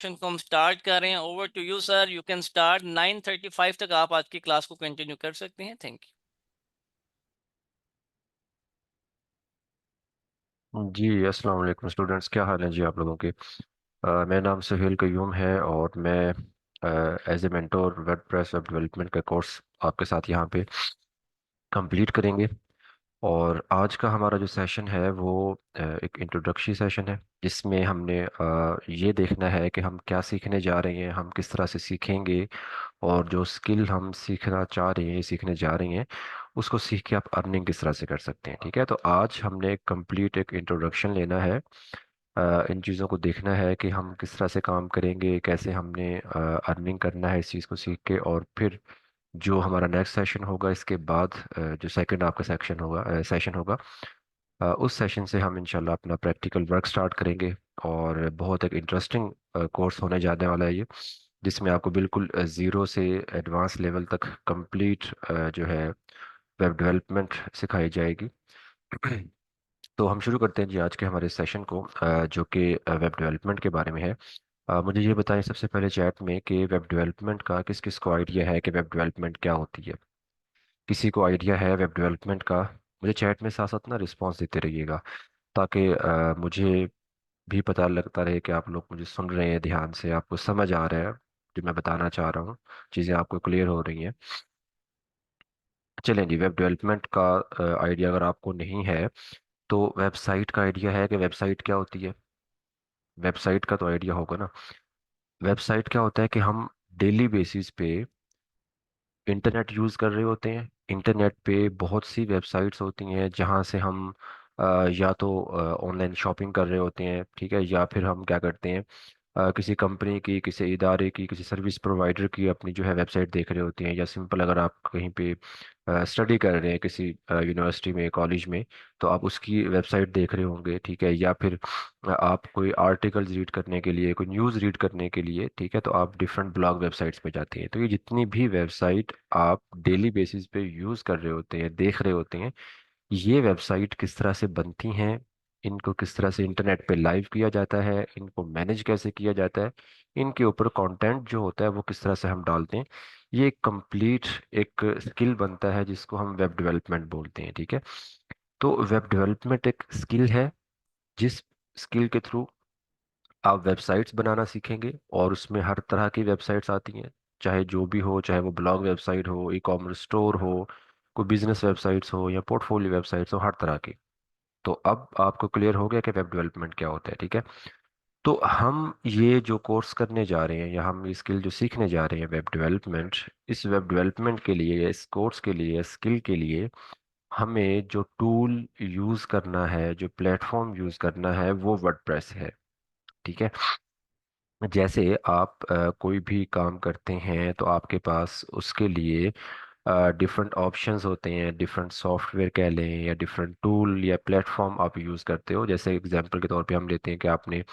Session को हम start कर रहे हैं। Over to you sir, you can start. 9:35 तक आप आज की क्लास को कंटिन्यू कर सकते हैं। Thank you. जी अस्सलाम वालेकुम स्टूडेंट्स, क्या हाल है जी आप लोगों के। मेरा नाम सुहेल कयूम है और मैं as a mentor WordPress web development का कोर्स आपके साथ यहाँ पे कंप्लीट करेंगे। और आज का हमारा जो सेशन है वो एक इंट्रोडक्टरी सेशन है, जिसमें हमने ये देखना है कि हम क्या सीखने जा रहे हैं, हम किस तरह से सीखेंगे, और जो स्किल हम सीखना चाह रहे हैं, सीखने जा रहे हैं, उसको सीख के आप अर्निंग किस तरह से कर सकते हैं। ठीक है, तो आज हमने कंप्लीट एक इंट्रोडक्शन लेना है। इन चीज़ों को देखना है कि हम किस तरह से काम करेंगे, कैसे हमने अर्निंग करना है इस चीज़ को सीख के। और फिर जो हमारा नेक्स्ट सेशन होगा इसके बाद, जो सेकंड आपका सेशन होगा, उस सेशन से हम इंशाल्लाह अपना प्रैक्टिकल वर्क स्टार्ट करेंगे। और बहुत एक इंटरेस्टिंग कोर्स होने जाने वाला है ये, जिसमें आपको बिल्कुल ज़ीरो से एडवांस लेवल तक कंप्लीट जो है वेब डेवलपमेंट सिखाई जाएगी। तो हम शुरू करते हैं जी आज के हमारे सेशन को, जो कि वेब डेवलपमेंट के बारे में है। मुझे ये बताएं सबसे पहले चैट में कि वेब डेवलपमेंट का किस किस को आइडिया है कि वेब डेवलपमेंट क्या होती है। किसी को आइडिया है वेब डेवलपमेंट का? मुझे चैट में साथ साथ ना रिस्पॉन्स देते रहिएगा, ताकि मुझे भी पता लगता रहे कि आप लोग मुझे सुन रहे हैं ध्यान से, आपको समझ आ रहा है जो मैं बताना चाह रहा हूँ, चीज़ें आपको क्लियर हो रही हैं। चलें जी, वेब डेवलपमेंट का आइडिया अगर आपको नहीं है तो वेबसाइट का आइडिया है कि वेबसाइट क्या होती है। वेबसाइट का तो आइडिया होगा ना। वेबसाइट क्या होता है कि हम डेली बेसिस पे इंटरनेट यूज़ कर रहे होते हैं। इंटरनेट पे बहुत सी वेबसाइट्स होती हैं जहाँ से हम या तो ऑनलाइन शॉपिंग कर रहे होते हैं, ठीक है, या फिर हम क्या करते हैं, किसी कंपनी की, किसी इदारे की, किसी सर्विस प्रोवाइडर की अपनी जो है वेबसाइट देख रहे होते हैं। या सिंपल अगर आप कहीं पे स्टडी कर रहे हैं किसी यूनिवर्सिटी में, कॉलेज में, तो आप उसकी वेबसाइट देख रहे होंगे, ठीक है। या फिर आप कोई आर्टिकल्स रीड करने के लिए, कोई न्यूज़ रीड करने के लिए, ठीक है, तो आप डिफरेंट ब्लॉग वेबसाइट्स पे जाते हैं। तो ये जितनी भी वेबसाइट आप डेली बेसिस पे यूज़ कर रहे होते हैं, देख रहे होते हैं, ये वेबसाइट किस तरह से बनती हैं, इनको किस तरह से इंटरनेट पे लाइव किया जाता है, इनको मैनेज कैसे किया जाता है, इनके ऊपर कंटेंट जो होता है वो किस तरह से हम डालते हैं, ये कंप्लीट एक स्किल बनता है जिसको हम वेब डेवलपमेंट बोलते हैं। ठीक है, तो वेब डेवलपमेंट एक स्किल है जिस स्किल के थ्रू आप वेबसाइट्स बनाना सीखेंगे। और उसमें हर तरह की वेबसाइट्स आती हैं, चाहे जो भी हो, चाहे वो ब्लॉग वेबसाइट हो, ई कॉमर्स स्टोर हो, कोई बिजनेस वेबसाइट्स हो, या पोर्टफोलियो वेबसाइट्स हो, हर तरह की। तो अब आपको क्लियर हो गया कि वेब डेवलपमेंट क्या होता है। ठीक है, तो हम ये जो कोर्स करने जा रहे हैं, या हम ये स्किल जो सीखने जा रहे हैं वेब डेवलपमेंट, इस वेब डेवलपमेंट के लिए, या इस कोर्स के लिए, स्किल के लिए, हमें जो टूल यूज़ करना है, जो प्लेटफॉर्म यूज़ करना है, वो वर्डप्रेस है। ठीक है, जैसे आप कोई भी काम करते हैं तो आपके पास उसके लिए डिफरेंट ऑप्शंस होते हैं, डिफरेंट सॉफ्टवेयर कह लें, या डिफरेंट टूल या प्लेटफॉर्म आप यूज़ करते हो। जैसे एग्जांपल के तौर पे हम लेते हैं कि आपने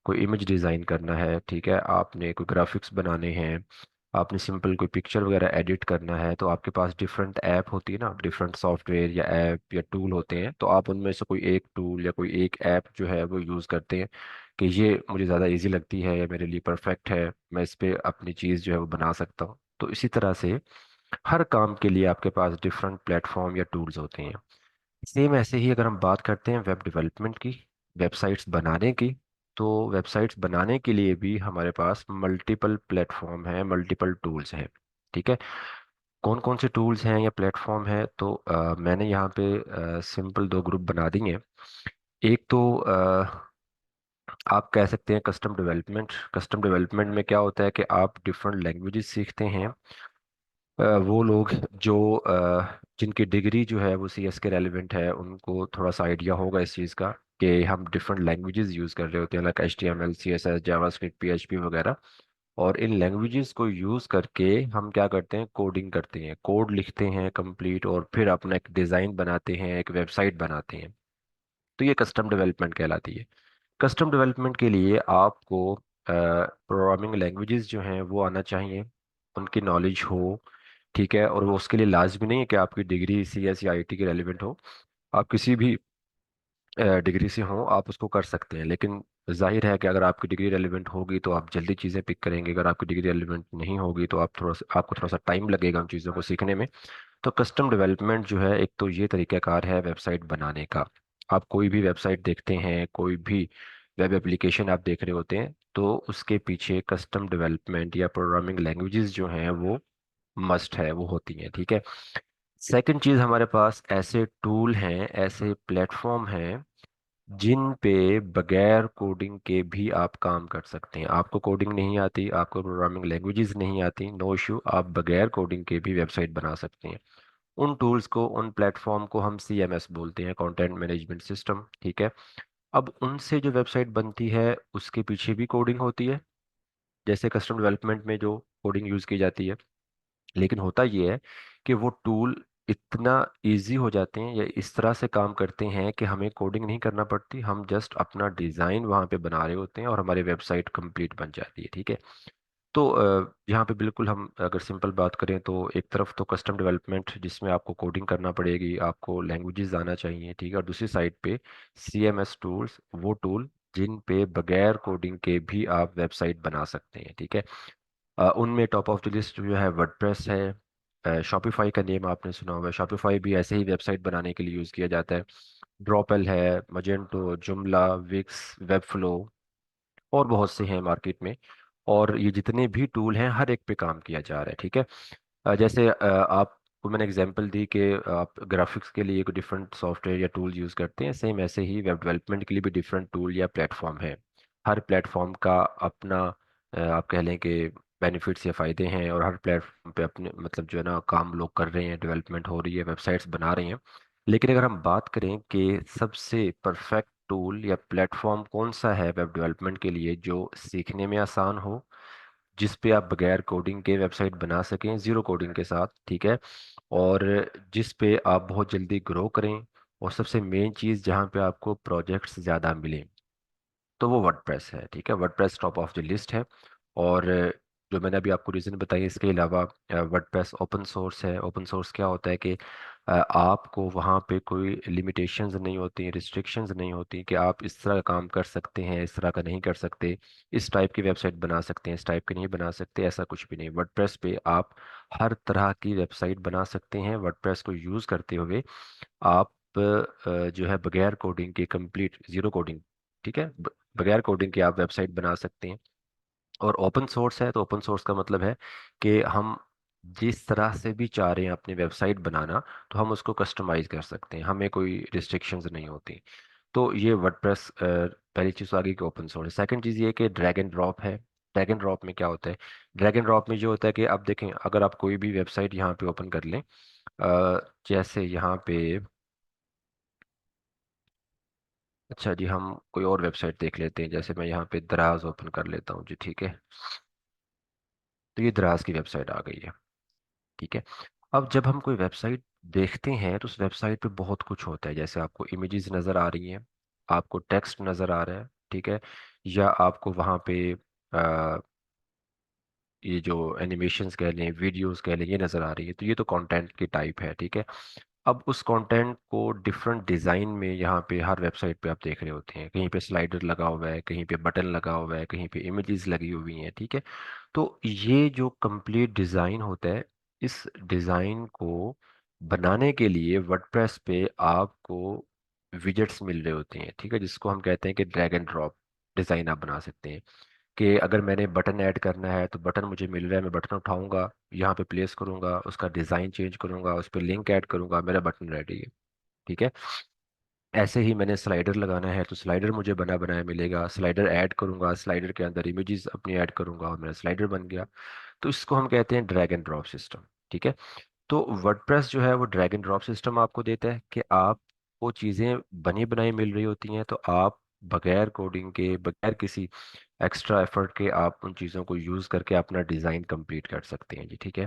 कोई इमेज डिज़ाइन करना है, ठीक है, आपने कोई ग्राफिक्स बनाने हैं, आपने सिंपल कोई पिक्चर वगैरह एडिट करना है, तो आपके पास डिफरेंट ऐप होती है ना, डिफरेंट सॉफ्टवेयर या ऐप या टूल होते हैं। तो आप उनमें से कोई एक टूल या कोई एक ऐप जो है वो यूज़ करते हैं कि ये मुझे ज़्यादा इजी लगती है, या मेरे लिए परफेक्ट है, मैं इस पे अपनी चीज़ जो है वो बना सकता हूँ। तो इसी तरह से हर काम के लिए आपके पास डिफरेंट प्लेटफॉर्म या टूल्स होते हैं। सेम ऐसे ही अगर हम बात करते हैं वेब डेवलपमेंट की, वेबसाइट्स बनाने की, तो वेबसाइट्स बनाने के लिए भी हमारे पास मल्टीपल प्लेटफॉर्म है, मल्टीपल टूल्स हैं। ठीक है, कौन कौन से टूल्स हैं या प्लेटफॉर्म है, तो मैंने यहाँ पे सिंपल दो ग्रुप बना दिए हैं। एक तो आप कह सकते हैं कस्टम डेवलपमेंट। कस्टम डेवलपमेंट में क्या होता है कि आप डिफरेंट लैंग्वेजेस सीखते हैं। वो लोग जो जिनकी डिग्री जो है वो सीएस के रेलिवेंट है, उनको थोड़ा सा आइडिया होगा इस चीज़ का कि हम डिफरेंट लैंग्वेजेस यूज़ कर रहे होते हैं, like HTML, CSS, JavaScript, PHP वगैरह। और इन लैंग्वेजेस को यूज़ करके हम क्या करते हैं, कोडिंग करते हैं, कोड लिखते हैं कंप्लीट, और फिर अपना एक डिज़ाइन बनाते हैं, एक वेबसाइट बनाते हैं। तो ये कस्टम डेवलपमेंट कहलाती है। कस्टम डेवलपमेंट के लिए आपको प्रोग्रामिंग लैंग्वेजेस जो हैं वो आना चाहिए, उनकी नॉलेज हो। ठीक है, और वो उसके लिए लाजमी नहीं है कि आपकी डिग्री CS या IT की रेलिवेंट हो। आप किसी भी डिग्री से हो आप उसको कर सकते हैं, लेकिन जाहिर है कि अगर आपकी डिग्री रेलिवेंट होगी तो आप जल्दी चीज़ें पिक करेंगे, अगर आपकी डिग्री रेलिवेंट नहीं होगी तो आपको थोड़ा सा टाइम लगेगा उन चीज़ों को सीखने में। तो कस्टम डेवलपमेंट जो है, एक तो ये तरीक़ाकार है वेबसाइट बनाने का। आप कोई भी वेबसाइट देखते हैं, कोई भी वेब एप्लीकेशन आप देख रहे होते हैं, तो उसके पीछे कस्टम डेवलपमेंट या प्रोग्रामिंग लैंग्वेजेस जो हैं वो मस्ट है, वो होती हैं, ठीक है। सेकंड चीज़, हमारे पास ऐसे टूल हैं, ऐसे प्लेटफॉर्म हैं जिन पे बगैर कोडिंग के भी आप काम कर सकते हैं। आपको कोडिंग नहीं आती, आपको प्रोग्रामिंग लैंग्वेजेस नहीं आती, नो इशू, आप बगैर कोडिंग के भी वेबसाइट बना सकते हैं। उन टूल्स को, उन प्लेटफॉर्म को हम CMS बोलते हैं, कंटेंट मैनेजमेंट सिस्टम, ठीक है। अब उनसे जो वेबसाइट बनती है उसके पीछे भी कोडिंग होती है, जैसे कस्टम डेवलपमेंट में जो कोडिंग यूज़ की जाती है। लेकिन होता ये है कि वो टूल इतना इजी हो जाते हैं या इस तरह से काम करते हैं कि हमें कोडिंग नहीं करना पड़ती, हम जस्ट अपना डिज़ाइन वहाँ पे बना रहे होते हैं और हमारी वेबसाइट कंप्लीट बन जाती है, ठीक है। तो यहाँ पे बिल्कुल हम अगर सिंपल बात करें तो एक तरफ तो कस्टम डेवलपमेंट जिसमें आपको कोडिंग करना पड़ेगी, आपको लैंग्वेजेस आना चाहिए, ठीक है, और दूसरी साइड पे CMS टूल्स, वो टूल जिन पे बगैर कोडिंग के भी आप वेबसाइट बना सकते हैं, ठीक है। उनमें टॉप ऑफ द लिस्ट जो है वर्डप्रेस है, शॉपिफाई का नेम आपने सुना होगा, शॉपिफाई भी ऐसे ही वेबसाइट बनाने के लिए यूज़ किया जाता है। ड्रॉपल है, मजेंटो, जुमला, विक्स, वेबफ्लो, और बहुत से हैं मार्केट में। और ये जितने भी टूल हैं हर एक पे काम किया जा रहा है, ठीक है। जैसे आपको मैंने एग्जांपल दी कि आप ग्राफिक्स के लिए कोई डिफरेंट सॉफ्टवेयर या टूल यूज़ करते हैं, सेम ऐसे ही वेब डेवलपमेंट के लिए भी डिफरेंट टूल या प्लेटफॉर्म है। हर प्लेटफॉर्म का अपना आप कह लें कि बेनिफिट्स या फ़ायदे हैं, और हर प्लेटफॉर्म पे अपने मतलब जो है ना काम लोग कर रहे हैं, डेवलपमेंट हो रही है, वेबसाइट्स बना रहे हैं। लेकिन अगर हम बात करें कि सबसे परफेक्ट टूल या प्लेटफॉर्म कौन सा है वेब डेवलपमेंट के लिए जो सीखने में आसान हो, जिस पे आप बगैर कोडिंग के वेबसाइट बना सकें, ज़ीरो कोडिंग के साथ, ठीक है, और जिस पे आप बहुत जल्दी ग्रो करें, और सबसे मेन चीज़ जहाँ पे आपको प्रोजेक्ट्स ज़्यादा मिलें, तो वो वर्डप्रेस है, ठीक है। WordPress top of the list है। और जो मैंने अभी आपको रीज़न बताई, इसके अलावा वर्डप्रेस ओपन सोर्स है। ओपन सोर्स क्या होता है कि आपको वहाँ पे कोई लिमिटेशंस नहीं होती, रिस्ट्रिक्शंस नहीं होती कि आप इस तरह का काम कर सकते हैं, इस तरह का नहीं कर सकते, इस टाइप की वेबसाइट बना सकते हैं, इस टाइप की नहीं बना सकते, ऐसा कुछ भी नहीं। वर्डप्रेस पे आप हर तरह की वेबसाइट बना सकते हैं। वर्डप्रेस को यूज़ करते हुए आप जो है बगैर कोडिंग के, कंप्लीट ज़ीरो कोडिंग, ठीक है, बगैर कोडिंग के आप वेबसाइट बना सकते हैं। और ओपन सोर्स है तो ओपन सोर्स का मतलब है कि हम जिस तरह से भी चाह रहे हैं अपनी वेबसाइट बनाना, तो हम उसको कस्टमाइज कर सकते हैं, हमें कोई रिस्ट्रिक्शंस नहीं होती। तो ये वर्डप्रेस पहली चीज़ तो आगे की ओपन सोर्स है। सेकंड चीज़ ये कि ड्रैग एंड ड्रॉप है। ड्रैग एंड ड्रॉप में क्या होता है? ड्रैग एंड ड्रॉप में जो होता है कि आप देखें, अगर आप कोई भी वेबसाइट यहाँ पे ओपन कर लें, जैसे यहाँ पे, अच्छा जी, हम कोई और वेबसाइट देख लेते हैं, जैसे मैं यहाँ पे दराज ओपन कर लेता हूँ जी, ठीक है। तो ये दराज की वेबसाइट आ गई है, ठीक है। अब जब हम कोई वेबसाइट देखते हैं तो उस वेबसाइट पे बहुत कुछ होता है, जैसे आपको इमेजेस नज़र आ रही हैं, आपको टेक्स्ट नज़र आ रहा है, ठीक है, या आपको वहाँ पे ये जो एनिमेशंस कह लें, वीडियोस कह लें, ये नज़र आ रही है, तो ये तो कंटेंट की टाइप है, ठीक है। अब उस कंटेंट को डिफरेंट डिज़ाइन में यहाँ पे हर वेबसाइट पे आप देख रहे होते हैं, कहीं पे स्लाइडर लगा हुआ है, कहीं पे बटन लगा हुआ है, कहीं पे इमेजेस लगी हुई हैं, ठीक है। तो ये जो कंप्लीट डिज़ाइन होता है, इस डिज़ाइन को बनाने के लिए वर्डप्रेस पे आपको विजेट्स मिल रहे होते हैं, ठीक है, जिसको हम कहते हैं कि ड्रैग एंड ड्रॉप डिज़ाइन आप बना सकते हैं। कि अगर मैंने बटन ऐड करना है तो बटन मुझे मिल रहा है, मैं बटन उठाऊंगा, यहाँ पे प्लेस करूंगा, उसका डिज़ाइन चेंज करूंगा, उस पर लिंक ऐड करूंगा, मेरा बटन रेडी है, ठीक है। ऐसे ही मैंने स्लाइडर लगाना है तो स्लाइडर मुझे बना बनाया मिलेगा, स्लाइडर ऐड करूंगा, स्लाइडर के अंदर इमेजेस अपनी ऐड करूंगा और मेरा स्लाइडर बन गया। तो इसको हम कहते हैं ड्रैग एंड ड्रॉप सिस्टम, ठीक है। तो वर्डप्रेस जो है वो ड्रैग एंड ड्रॉप सिस्टम आपको देता है कि आप वो चीज़ें बनी बनाई मिल रही होती हैं, तो आप बगैर कोडिंग के, बगैर किसी एक्स्ट्रा एफर्ट के आप उन चीज़ों को यूज़ करके अपना डिज़ाइन कंप्लीट कर सकते हैं जी, ठीक है।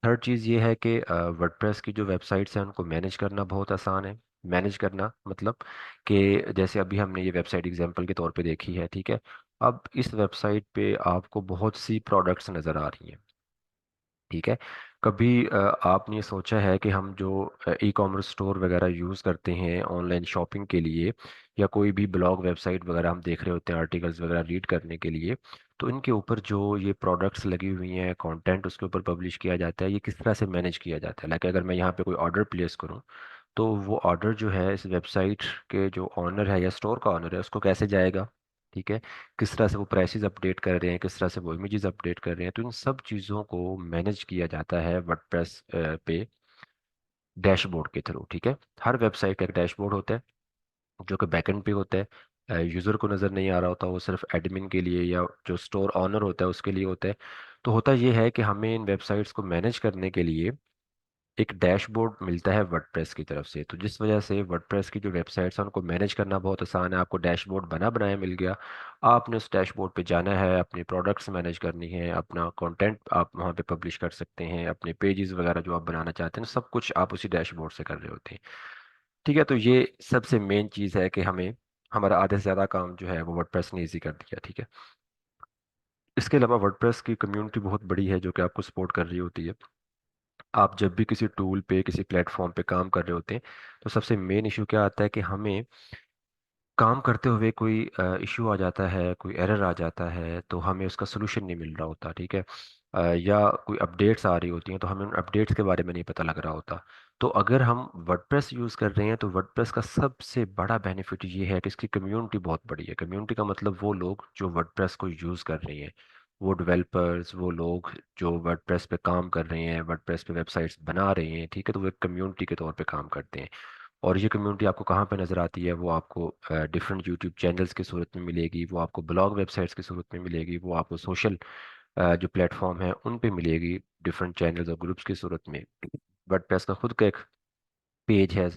थर्ड चीज़ ये है कि वर्डप्रेस की जो वेबसाइट्स हैं उनको मैनेज करना बहुत आसान है। मैनेज करना मतलब कि जैसे अभी हमने ये वेबसाइट एग्जांपल के तौर पे देखी है, ठीक है। अब इस वेबसाइट पे आपको बहुत सी प्रोडक्ट्स नज़र आ रही हैं, ठीक है। कभी आपने सोचा है कि हम जो ई कॉमर्स स्टोर वगैरह यूज़ करते हैं ऑनलाइन शॉपिंग के लिए, या कोई भी ब्लॉग वेबसाइट वगैरह हम देख रहे होते हैं आर्टिकल्स वगैरह रीड करने के लिए, तो इनके ऊपर जो ये प्रोडक्ट्स लगी हुई हैं, कंटेंट उसके ऊपर पब्लिश किया जाता है, ये किस तरह से मैनेज किया जाता है। लाइक अगर मैं यहाँ पे कोई ऑर्डर प्लेस करूँ, तो वो ऑर्डर जो है इस वेबसाइट के जो ऑनर है या स्टोर का ऑनर है उसको कैसे जाएगा, ठीक है, किस तरह से वो प्राइसेस अपडेट कर रहे हैं, किस तरह से वो इमेजेस अपडेट कर रहे हैं, तो इन सब चीज़ों को मैनेज किया जाता है वर्डप्रेस पे डैशबोर्ड के थ्रू। ठीक है, हर वेबसाइट का एक डैशबोर्ड होता है जो कि बैकएंड पे होता है, यूज़र को नज़र नहीं आ रहा होता, वो सिर्फ एडमिन के लिए या जो स्टोर ऑनर होता है उसके लिए होता है। तो होता ये है कि हमें इन वेबसाइट्स को मैनेज करने के लिए एक डैशबोर्ड मिलता है वर्डप्रेस की तरफ से, तो जिस वजह से वर्डप्रेस की जो वेबसाइट्स हैं उनको मैनेज करना बहुत आसान है। आपको डैशबोर्ड बना बनाया मिल गया, आपने उस डैशबोर्ड पे जाना है, अपनी प्रोडक्ट्स मैनेज करनी है, अपना कंटेंट आप वहाँ पे पब्लिश कर सकते हैं, अपने पेजेस वगैरह जो आप बनाना चाहते हैं सब कुछ आप उसी डैशबोर्ड से कर रहे होते हैं। ठीक है, तो ये सबसे मेन चीज़ है कि हमें हमारा आधे से ज़्यादा काम जो है वो वर्डप्रेस ने ईजी कर दिया। ठीक है, इसके अलावा वर्डप्रेस की कम्युनिटी बहुत बड़ी है जो कि आपको सपोर्ट कर रही होती है। आप जब भी किसी टूल पे किसी प्लेटफॉर्म पे काम कर रहे होते हैं, तो सबसे मेन इशू क्या आता है कि हमें काम करते हुए कोई इशू आ जाता है, कोई एरर आ जाता है, तो हमें उसका सोल्यूशन नहीं मिल रहा होता। ठीक है, या कोई अपडेट्स आ रही होती हैं तो हमें उन अपडेट्स के बारे में नहीं पता लग रहा होता। तो अगर हम वर्डप्रेस यूज़ कर रहे हैं तो वर्डप्रेस का सबसे बड़ा बेनिफिट ये है कि इसकी कम्युनिटी बहुत बड़ी है। कम्युनिटी का मतलब वो लोग जो वर्डप्रेस को यूज़ कर रहे हैं, वो डेवलपर्स, वो लोग जो वर्डप्रेस पे काम कर रहे हैं, वर्डप्रेस पे वेबसाइट्स बना रहे हैं। ठीक है, तो वो एक कम्युनिटी के तौर पे काम करते हैं। और ये कम्युनिटी आपको कहाँ पे नज़र आती है, वो आपको डिफरेंट यूट्यूब चैनल्स की सूरत में मिलेगी, वो आपको ब्लॉग वेबसाइट्स की सूरत में मिलेगी, वो आपको सोशल जो प्लेटफॉर्म है उन पे मिलेगी डिफरेंट चैनल्स और ग्रुप्स की सूरत में। वर्डप्रेस का खुद का एक पेज है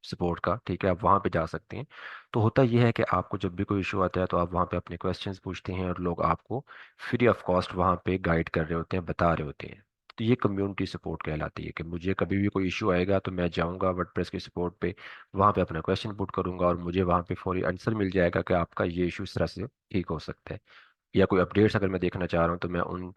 सपोर्ट का, ठीक है, आप वहाँ पे जा सकते हैं। तो होता यह है कि आपको जब भी कोई इशू आता है तो आप वहाँ पे अपने क्वेश्चंस पूछते हैं और लोग आपको फ्री ऑफ कॉस्ट वहाँ पे गाइड कर रहे होते हैं, बता रहे होते हैं। तो ये कम्युनिटी सपोर्ट कहलाती है कि मुझे कभी भी कोई इशू आएगा तो मैं जाऊँगा वर्डप्रेस के सपोर्ट पे, वहाँ पे अपना क्वेश्चन पुट करूँगा और मुझे वहाँ पे फौरी आंसर मिल जाएगा कि आपका ये इशू इस तरह से ठीक हो सकता है। या कोई अपडेट्स अगर मैं देखना चाह रहा हूँ तो मैं उन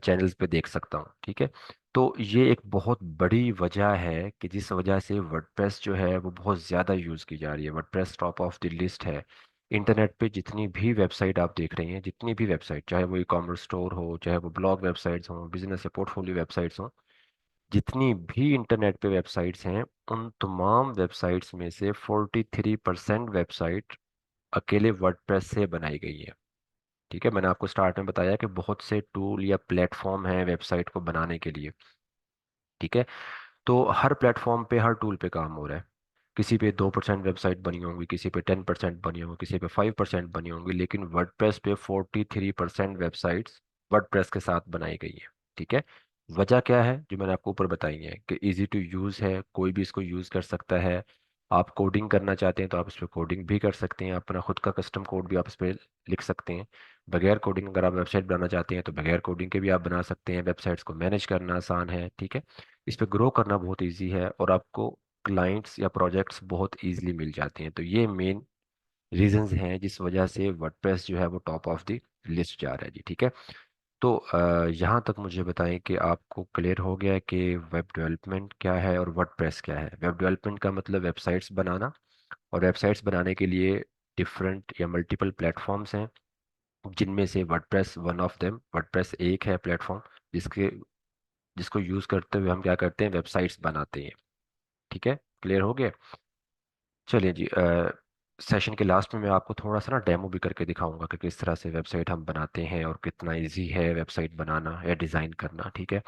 चैनल्स पे देख सकता हूँ। ठीक है, तो ये एक बहुत बड़ी वजह है कि जिस वजह से वर्डप्रेस जो है वो बहुत ज़्यादा यूज़ की जा रही है। WordPress top of the list है इंटरनेट पे। जितनी भी वेबसाइट आप देख रहे हैं, जितनी भी वेबसाइट, चाहे वो ई कॉमर्स स्टोर हो, चाहे वो ब्लॉग वेबसाइट्स हों, बिजनेस या पोर्टफोलियो वेबसाइट्स हों, जितनी भी इंटरनेट पे वेबसाइट्स हैं, उन तमाम वेबसाइट्स में से 43% वेबसाइट अकेले वर्डप्रेस से बनाई गई है। ठीक है, मैंने आपको स्टार्ट में बताया कि बहुत से टूल या प्लेटफॉर्म हैं वेबसाइट को बनाने के लिए। ठीक है, तो हर प्लेटफॉर्म पे हर टूल पे काम हो रहा है। किसी पे 2% वेबसाइट बनी होंगी, किसी पे 10% बनी होंगी, किसी पे 5% बनी होंगी, लेकिन वर्डप्रेस पे 43% वेबसाइट्स वर्डप्रेस के साथ बनाई गई है। ठीक है, वजह क्या है जो मैंने आपको ऊपर बताई है कि इजी टू यूज़ है, कोई भी इसको यूज़ कर सकता है। आप कोडिंग करना चाहते हैं तो आप इस पर कोडिंग भी कर सकते हैं, अपना खुद का कस्टम कोड भी आप इस पर लिख सकते हैं। बगैर कोडिंग अगर आप वेबसाइट बनाना चाहते हैं तो बगैर कोडिंग के भी आप बना सकते हैं। वेबसाइट्स को मैनेज करना आसान है। ठीक है, इस पे ग्रो करना बहुत इजी है और आपको क्लाइंट्स या प्रोजेक्ट्स बहुत इजीली मिल जाते हैं। तो ये मेन रीजंस हैं जिस वजह से वर्डप्रेस जो है वो टॉप ऑफ द लिस्ट जा रहा है जी। ठीक है, तो यहाँ तक मुझे बताएं कि आपको क्लियर हो गया है कि वेब डेवलपमेंट क्या है और वर्डप्रेस क्या है। वेब डेवलपमेंट का मतलब वेबसाइट्स बनाना, और वेबसाइट्स बनाने के लिए डिफरेंट या मल्टीपल प्लेटफॉर्म्स हैं, जिनमें से WordPress one of them. WordPress एक है प्लेटफॉर्म जिसके जिसको यूज़ करते हुए हम क्या करते हैं, वेबसाइट्स बनाते हैं। ठीक है, क्लियर हो गया। चलिए जी, सेशन के लास्ट में मैं आपको थोड़ा सा ना डेमो भी करके दिखाऊंगा कि किस तरह से वेबसाइट हम बनाते हैं और कितना इजी है वेबसाइट बनाना या डिज़ाइन करना। ठीक है,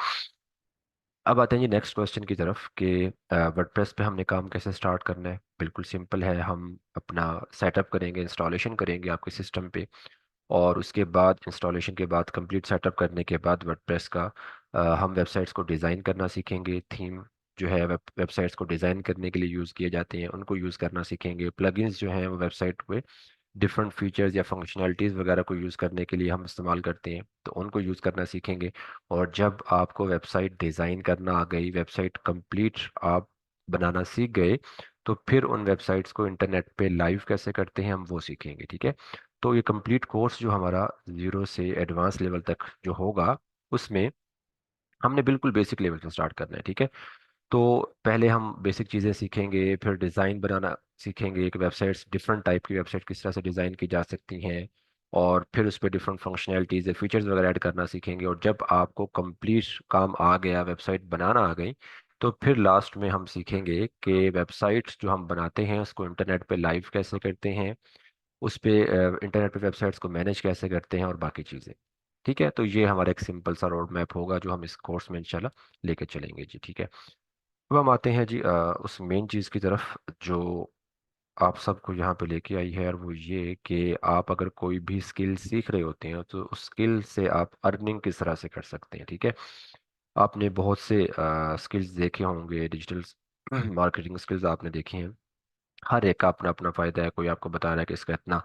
अब आते हैं जी नेक्स्ट क्वेश्चन की तरफ कि वर्डप्रेस पे हमने काम कैसे स्टार्ट करना है। बिल्कुल सिंपल है, हम अपना सेटअप करेंगे, इंस्टॉलेशन करेंगे आपके सिस्टम पे, और उसके बाद इंस्टॉलेशन के बाद कंप्लीट सेटअप करने के बाद वर्डप्रेस का हम वेबसाइट्स को डिज़ाइन करना सीखेंगे। थीम जो है वेबसाइट्स को डिज़ाइन करने के लिए यूज़ किए जाते हैं, उनको यूज़ करना सीखेंगे। प्लगइन्स जो हैं वो वेबसाइट पे डिफरेंट फीचर्स या फंक्शनैलिटीज़ वगैरह को यूज़ करने के लिए हम इस्तेमाल करते हैं, तो उनको यूज़ करना सीखेंगे। और जब आपको वेबसाइट डिज़ाइन करना आ गई, वेबसाइट कंप्लीट आप बनाना सीख गए, तो फिर उन वेबसाइट्स को इंटरनेट पे लाइव कैसे करते हैं हम वो सीखेंगे। ठीक है, तो ये कंप्लीट कोर्स जो हमारा जीरो से एडवांस लेवल तक जो होगा, उसमें हमने बिल्कुल बेसिक लेवल से स्टार्ट करना है। ठीक है, तो पहले हम बेसिक चीज़ें सीखेंगे, फिर डिज़ाइन बनाना सीखेंगे, एक वेबसाइट्स डिफरेंट टाइप की वेबसाइट किस तरह से डिज़ाइन की जा सकती हैं, और फिर उस पर डिफरेंट फंक्शनैलिटीज़ फीचर्स वगैरह ऐड करना सीखेंगे। और जब आपको कंप्लीट काम आ गया, वेबसाइट बनाना आ गई, तो फिर लास्ट में हम सीखेंगे कि वेबसाइट्स जो हम बनाते हैं उसको इंटरनेट पे लाइव कैसे करते हैं, उस पे इंटरनेट पे वेबसाइट्स को मैनेज कैसे करते हैं, और बाकी चीज़ें। ठीक है, तो ये हमारा एक सिंपल सा रोड मैप होगा जो हम इस कोर्स में इंशाल्लाह लेके चलेंगे जी। ठीक है, अब हम आते हैं जी उस मेन चीज़ की तरफ जो आप सबको यहाँ पे लेके आई है, और वो ये कि आप अगर कोई भी स्किल सीख रहे होते हैं तो उस स्किल से आप अर्निंग किस तरह से कर सकते हैं। ठीक है, आपने बहुत से स्किल्स देखे होंगे, डिजिटल मार्केटिंग स्किल्स आपने देखी हैं। हर एक का अपना अपना फ़ायदा है। कोई आपको बता रहा है कि इसका इतना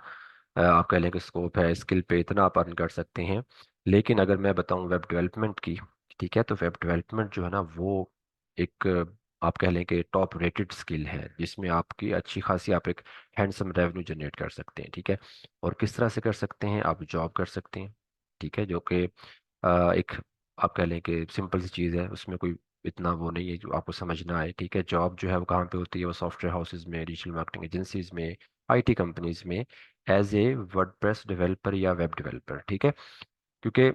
आप कह लें कि स्कोप है, स्किल पे इतना आप अर्न कर सकते हैं। लेकिन अगर मैं बताऊं वेब डेवलपमेंट की, ठीक है, तो वेब डेवलपमेंट जो है ना वो एक आप कह लें कि टॉप रेटेड स्किल है, जिसमें आपकी अच्छी खासी आप एक हैंडसम रेवेन्यू जनरेट कर सकते हैं। ठीक है, और किस तरह से कर सकते हैं, आप जॉब कर सकते हैं। ठीक है, जो कि एक आप कह लें कि सिंपल सी चीज़ है, उसमें कोई इतना वो नहीं है जो आपको समझना आए। ठीक है, जॉब जो है वो कहाँ पे होती है, वो सॉफ्टवेयर हाउसेज में, डिजिटल मार्केटिंग एजेंसीज में, आईटी कंपनीज में, एज ए वर्डप्रेस डेवलपर या वेब डेवलपर। ठीक है, क्योंकि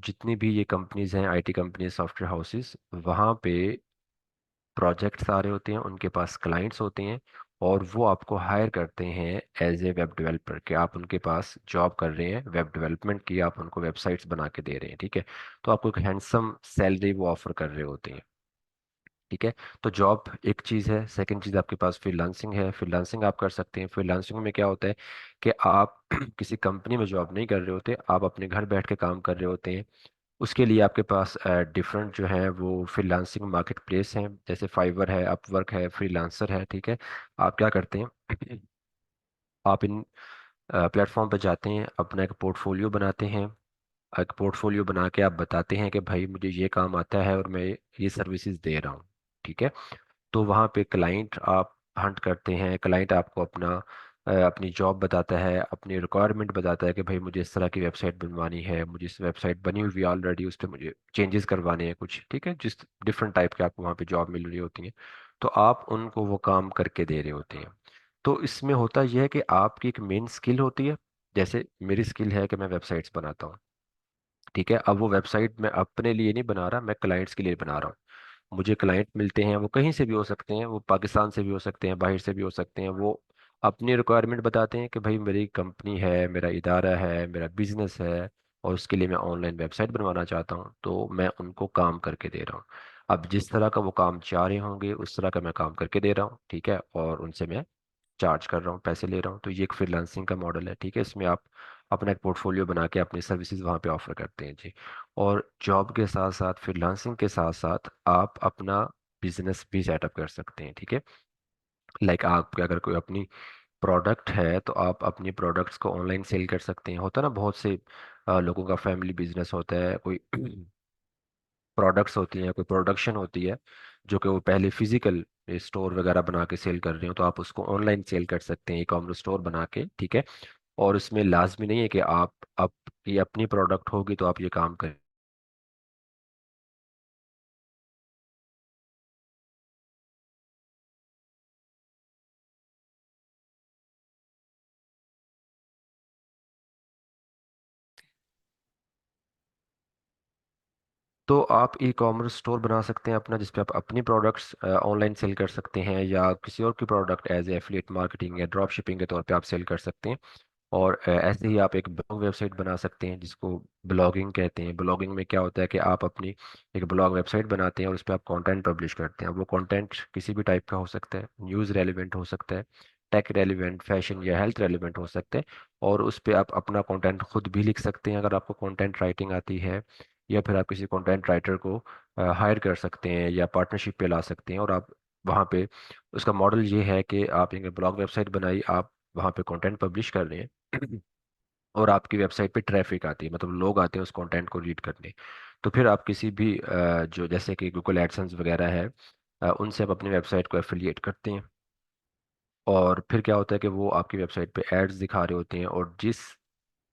जितनी भी ये कंपनीज हैं, आईटी कंपनीज, सॉफ्टवेयर हाउसेज, वहाँ पे प्रोजेक्ट्स आ रहे होते हैं, उनके पास क्लाइंट्स होते हैं, और वो आपको हायर करते हैं एज ए वेब डेवलपर, कि आप उनके पास जॉब कर रहे हैं वेब डेवलपमेंट की, आप उनको वेबसाइट्स बना के दे रहे हैं। ठीक है, तो आपको एक हैंडसम सैलरी वो ऑफर कर रहे होते हैं। ठीक है, तो जॉब एक चीज़ है। सेकंड चीज़ आपके पास फ्रीलांसिंग है, फ्रीलांसिंग आप कर सकते हैं। फ्रीलांसिंग में क्या होता है कि आप किसी कंपनी में जॉब नहीं कर रहे होते, आप अपने घर बैठ के काम कर रहे होते हैं। उसके लिए आपके पास डिफरेंट जो है वो फ्रीलांसिंग मार्केट प्लेस हैं, जैसे फाइवर है, अपवर्क है, फ्रीलांसर है। ठीक है, आप क्या करते हैं आप इन प्लेटफॉर्म पर जाते हैं, अपना एक पोर्टफोलियो बनाते हैं। एक पोर्टफोलियो बना के आप बताते हैं कि भाई मुझे ये काम आता है और मैं ये सर्विसेज दे रहा हूँ। ठीक है, तो वहाँ पे क्लाइंट आप हंट करते हैं, क्लाइंट आपको अपना अपनी जॉब बताता है, अपनी रिक्वायरमेंट बताता है कि भाई मुझे इस तरह की वेबसाइट बनवानी है, मुझे इस वेबसाइट बनी हुई है ऑलरेडी, उस पर मुझे चेंजेस करवाने हैं कुछ। ठीक है, जिस डिफरेंट टाइप के आपको वहाँ पे जॉब मिल रही होती है, तो आप उनको वो काम करके दे रहे होते हैं। तो इसमें होता यह है कि आपकी एक मेन स्किल होती है। जैसे मेरी स्किल है कि मैं वेबसाइट्स बनाता हूँ। ठीक है, अब वो वेबसाइट मैं अपने लिए नहीं बना रहा, मैं क्लाइंट्स के लिए बना रहा हूँ। मुझे क्लाइंट मिलते हैं, वो कहीं से भी हो सकते हैं, वो पाकिस्तान से भी हो सकते हैं, बाहर से भी हो सकते हैं। वो अपनी रिक्वायरमेंट बताते हैं कि भाई मेरी कंपनी है, मेरा इदारा है, मेरा बिजनेस है, और उसके लिए मैं ऑनलाइन वेबसाइट बनवाना चाहता हूँ, तो मैं उनको काम करके दे रहा हूँ। अब जिस तरह का वो काम चाह रहे होंगे उस तरह का मैं काम करके दे रहा हूँ। ठीक है, और उनसे मैं चार्ज कर रहा हूँ, पैसे ले रहा हूँ। तो ये एक फ्रीलांसिंग का मॉडल है। ठीक है, इसमें आप अपना एक पोर्टफोलियो बना के अपनी सर्विसेज वहाँ पे ऑफर करते हैं जी। और जॉब के साथ साथ, फ्रीलांसिंग के साथ साथ आप अपना बिजनेस भी सेटअप कर सकते हैं। ठीक है, लाइक आप अगर कोई अपनी प्रोडक्ट है तो आप अपनी प्रोडक्ट्स को ऑनलाइन सेल कर सकते हैं। होता है ना, बहुत से लोगों का फैमिली बिजनेस होता है, कोई प्रोडक्ट्स होती हैं, कोई प्रोडक्शन होती है, जो कि वो पहले फिजिकल स्टोर वगैरह बना के सेल कर रहे हो, तो आप उसको ऑनलाइन सेल कर सकते हैं, ई कॉमर्स स्टोर बना के। ठीक है, और उसमें लाजमी नहीं है कि आप आपकी अपनी प्रोडक्ट होगी तो आप ये काम करें। तो आप ई कॉमर्स स्टोर बना सकते हैं अपना, जिसपे आप अपनी प्रोडक्ट्स ऑनलाइन सेल कर सकते हैं, या किसी और की प्रोडक्ट एज एफिलिएट मार्केटिंग या ड्रॉप शिपिंग के तौर पे आप सेल कर सकते हैं। और ऐसे ही आप एक ब्लॉग वेबसाइट बना सकते हैं, जिसको ब्लॉगिंग कहते हैं। ब्लॉगिंग में क्या होता है कि आप अपनी एक ब्लॉग वेबसाइट बनाते हैं और उस पर आप कंटेंट पब्लिश करते हैं। वो कंटेंट किसी भी टाइप का हो सकता है, न्यूज़ रेलिवेंट हो सकता है, टेक रेलिवेंट, फैशन या हेल्थ रेलिवेंट हो सकते हैं। और उस पर आप अपना कंटेंट खुद भी लिख सकते हैं अगर आपको कंटेंट राइटिंग आती है, या फिर आप किसी कंटेंट राइटर को हायर कर सकते हैं या पार्टनरशिप पे ला सकते हैं। और आप वहाँ पे उसका मॉडल ये है कि आप एक ब्लॉग वेबसाइट बनाई, आप वहाँ पे कंटेंट पब्लिश कर रहे हैं और आपकी वेबसाइट पे ट्रैफिक आती है, मतलब लोग आते हैं उस कंटेंट को रीड करने। तो फिर आप किसी भी जो जैसे कि गूगल एडसेंस वगैरह है, उनसे आप अपनी वेबसाइट को एफिलिएट करते हैं। और फिर क्या होता है कि वो आपकी वेबसाइट पे एड्स दिखा रहे होते हैं, और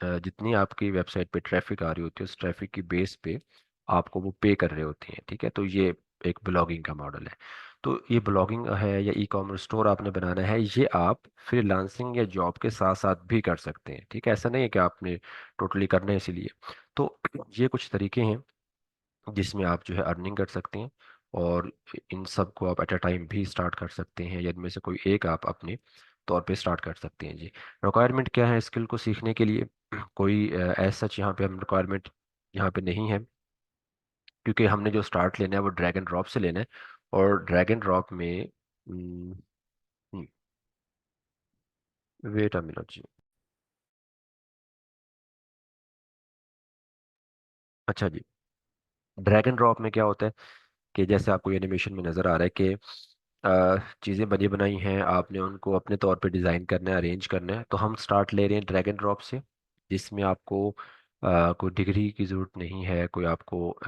जितनी आपकी वेबसाइट पे ट्रैफिक आ रही होती है, उस ट्रैफिक की बेस पे आपको वो पे कर रहे होते हैं। ठीक है, तो ये एक ब्लॉगिंग का मॉडल है। तो ये ब्लॉगिंग है या ई कॉमर्स स्टोर आपने बनाना है, ये आप फ्रीलांसिंग या जॉब के साथ साथ भी कर सकते हैं। ठीक है, ऐसा नहीं है कि आपने टोटली करना है इसीलिए। तो ये कुछ तरीके हैं जिसमें आप जो है अर्निंग कर सकते हैं, और इन सब को आप एट अ टाइम भी स्टार्ट कर सकते हैं, या इनमें से कोई एक आप अपने तौर पे स्टार्ट कर सकते हैं जी। रिक्वायरमेंट क्या है स्किल को सीखने के लिए? कोई एज सच यहाँ पे हम रिक्वायरमेंट यहाँ पे नहीं है, क्योंकि हमने जो स्टार्ट लेना है वो ड्रैग एंड ड्रॉप से लेना है। और ड्रैग एंड ड्रॉप में वेट अ मिनट जी। अच्छा जी, ड्रैग एंड ड्रॉप में क्या होता है कि जैसे आपको एनिमेशन में नज़र आ रहा है कि चीज़ें बनी बनाई हैं, आपने उनको अपने तौर पे डिज़ाइन करना है, अरेंज करना है। तो हम स्टार्ट ले रहे हैं ड्रैग एंड ड्रॉप से, जिसमें आपको कोई डिग्री की ज़रूरत नहीं है, कोई आपको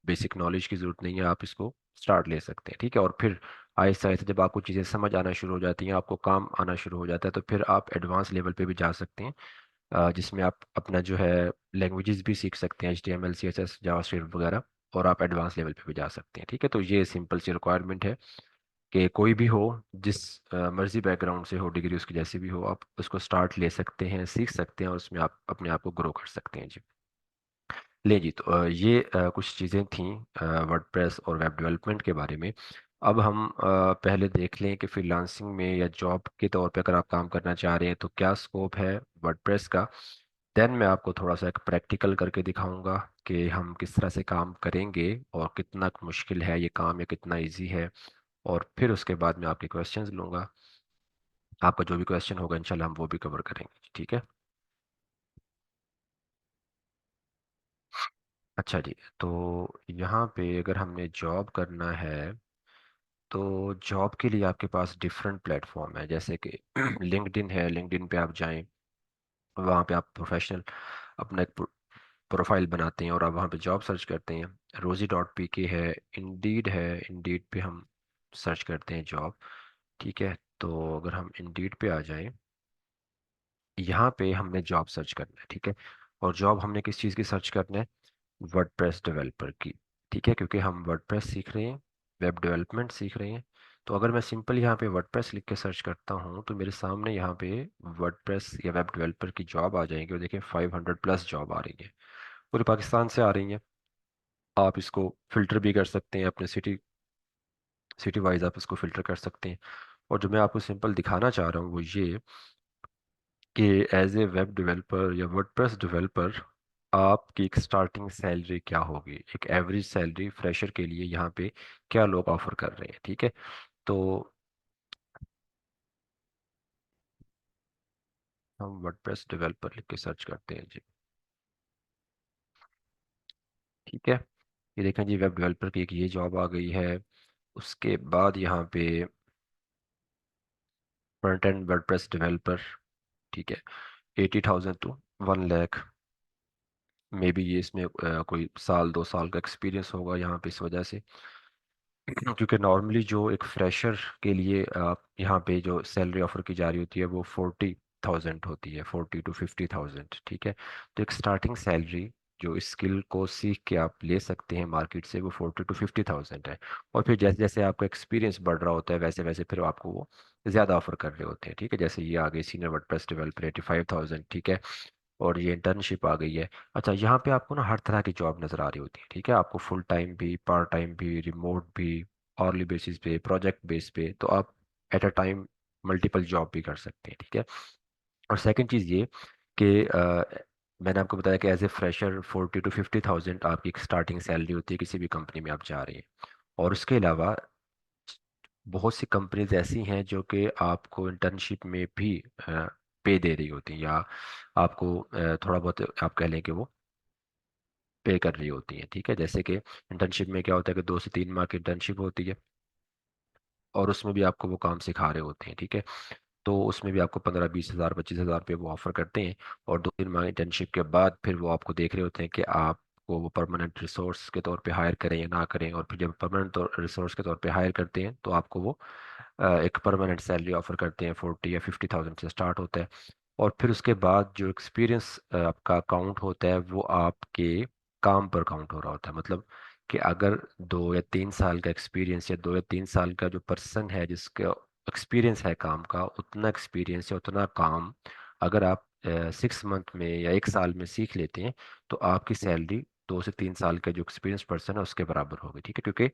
बेसिक नॉलेज की ज़रूरत नहीं है, आप इसको स्टार्ट ले सकते हैं। ठीक है, और फिर आहिस्ता आहिस्ता जब आपको चीज़ें समझ आना शुरू हो जाती हैं, आपको काम आना शुरू हो जाता है, तो फिर आप एडवांस लेवल पे भी जा सकते हैं, जिसमें आप अपना जो है लैंग्वेजेस भी सीख सकते हैं, HTML CSS जावास्क्रिप्ट वगैरह, और आप एडवांस लेवल पे भी जा सकते हैं। ठीक है, तो ये सिंपल सी रिक्वायरमेंट है कि कोई भी हो, जिस मर्जी बैकग्राउंड से हो, डिग्री उसकी जैसी भी हो, आप उसको स्टार्ट ले सकते हैं, सीख सकते हैं, और उसमें आप अपने आप को ग्रो कर सकते हैं जी। ले जी, तो ये कुछ चीज़ें थी वर्डप्रेस और वेब डेवलपमेंट के बारे में। अब हम पहले देख लें कि फ्रीलांसिंग में या जॉब के तौर पे अगर आप काम करना चाह रहे हैं तो क्या स्कोप है वर्डप्रेस का। देन मैं आपको थोड़ा सा एक प्रैक्टिकल करके दिखाऊंगा कि हम किस तरह से काम करेंगे, और कितना मुश्किल है ये काम या कितना इजी है। और फिर उसके बाद मैं आपके क्वेश्चंस लूंगा, आपका जो भी क्वेश्चन होगा इंशाल्लाह हम वो भी कवर करेंगे। ठीक है। अच्छा जी, तो यहाँ पे अगर हमने जॉब करना है तो जॉब के लिए आपके पास डिफरेंट प्लेटफॉर्म है, जैसे कि लिंक्डइन है। लिंक्डइन पे आप जाएं, वहाँ पे आप प्रोफेशनल अपना एक प्रोफाइल बनाते हैं, और आप वहाँ पे जॉब सर्च करते हैं। rosie.pk है, इंडीड है, इंडीड पे हम सर्च करते हैं जॉब। ठीक है, तो अगर हम इंडीड पे आ जाएं, यहाँ पे हमने जॉब सर्च करना है। ठीक है, और जॉब हमने किस चीज़ की सर्च करना है? वर्डप्रेस डेवलपर की। ठीक है, क्योंकि हम वर्डप्रेस सीख रहे हैं, वेब डेवलपमेंट सीख रहे हैं। तो अगर मैं सिंपल यहाँ पे वर्डप्रेस लिख के सर्च करता हूँ तो मेरे सामने यहाँ पे वर्डप्रेस या वेब डेवलपर की जॉब आ जाएंगी, और देखिए 500+ जॉब आ रही है, पूरे पाकिस्तान से आ रही हैं। आप इसको फिल्टर भी कर सकते हैं, अपने सिटी सिटी वाइज आप इसको फिल्टर कर सकते हैं। और जो मैं आपको सिंपल दिखाना चाह रहा हूँ वो ये कि एज ए वेब डेवलपर या वर्डप्रेस डेवलपर आपकी एक स्टार्टिंग सैलरी क्या होगी, एक एवरेज सैलरी फ्रेशर के लिए यहाँ पे क्या लोग ऑफर कर रहे हैं। ठीक है, तो हम वर्डप्रेस डेवलपर लिख के सर्च करते हैं जी। ठीक है, ये देखें जी, वेब डेवलपर की एक ये जॉब आ गई है। उसके बाद यहाँ पे फ्रंट एंड वर्डप्रेस डेवलपर। ठीक है, 80,000 टू 1 लाख। मे बी ये इसमें कोई साल 2 साल का एक्सपीरियंस होगा यहाँ पे, इस वजह से। क्योंकि नॉर्मली जो एक फ्रेशर के लिए यहाँ पे जो सैलरी ऑफर की जा रही होती है वो 40,000 होती है, 40 to 50,000। ठीक है, तो एक स्टार्टिंग सैलरी जो इस स्किल को सीख के आप ले सकते हैं मार्केट से, वो 40 to 50,000 है। और फिर जैसे जैसे आपका एक्सपीरियंस बढ़ रहा होता है वैसे वैसे फिर आपको वो ज़्यादा ऑफर कर रहे होते हैं। ठीक है, जैसे ये आ गई सीनियर वर्डप्रेस डेवलपर 85,000। ठीक है, और ये इंटर्नशिप आ गई है। अच्छा, यहाँ पे आपको ना हर तरह की जॉब नज़र आ रही होती है। ठीक है, आपको फुल टाइम भी, पार्ट टाइम भी, रिमोट भी, ऑर्ली बेसिस पे, प्रोजेक्ट बेस पे, तो आप at a time multiple job भी कर सकते हैं। ठीक है, और सेकंड चीज़ ये कि मैंने आपको बताया कि एज ए फ्रेशर 40 to 50,000 आपकी एक स्टार्टिंग सैलरी होती है किसी भी कंपनी में आप जा रहे हैं। और उसके अलावा बहुत सी कंपनीज ऐसी हैं जो कि आपको इंटर्नशिप में भी पे दे रही होती हैं, या आपको थोड़ा बहुत आप कह लें कि वो पे कर रही होती हैं। ठीक है, जैसे कि इंटर्नशिप में क्या होता है कि 2 से 3 माह की इंटर्नशिप होती है, और उसमें भी आपको वो काम सिखा रहे होते हैं। ठीक है, तो उसमें भी आपको 15-20 हज़ार 25 हज़ार रुपये वो ऑफर करते हैं। और 2-3 माह इंटर्नशिप के बाद फिर वो आपको देख रहे होते हैं कि आपको वो परमानेंट रिसोर्स के तौर पे हायर करें या ना करें। और फिर जब परमानेंट रिसोर्स के तौर पे हायर करते हैं तो आपको वो एक परमानेंट सैलरी ऑफर करते हैं, 40 या 50,000 से स्टार्ट होता है। और फिर उसके बाद जो एक्सपीरियंस आपका काउंट होता है वो आपके काम पर काउंट हो रहा होता है। मतलब कि अगर 2 या 3 साल का एक्सपीरियंस या 2 या 3 साल का जो पर्सन है जिसका एक्सपीरियंस है काम का, उतना एक्सपीरियंस या उतना काम अगर आप 6 मंथ में या 1 साल में सीख लेते हैं, तो आपकी सैलरी 2 से 3 साल का जो एक्सपीरियंस पर्सन है उसके बराबर होगी। ठीक है, क्योंकि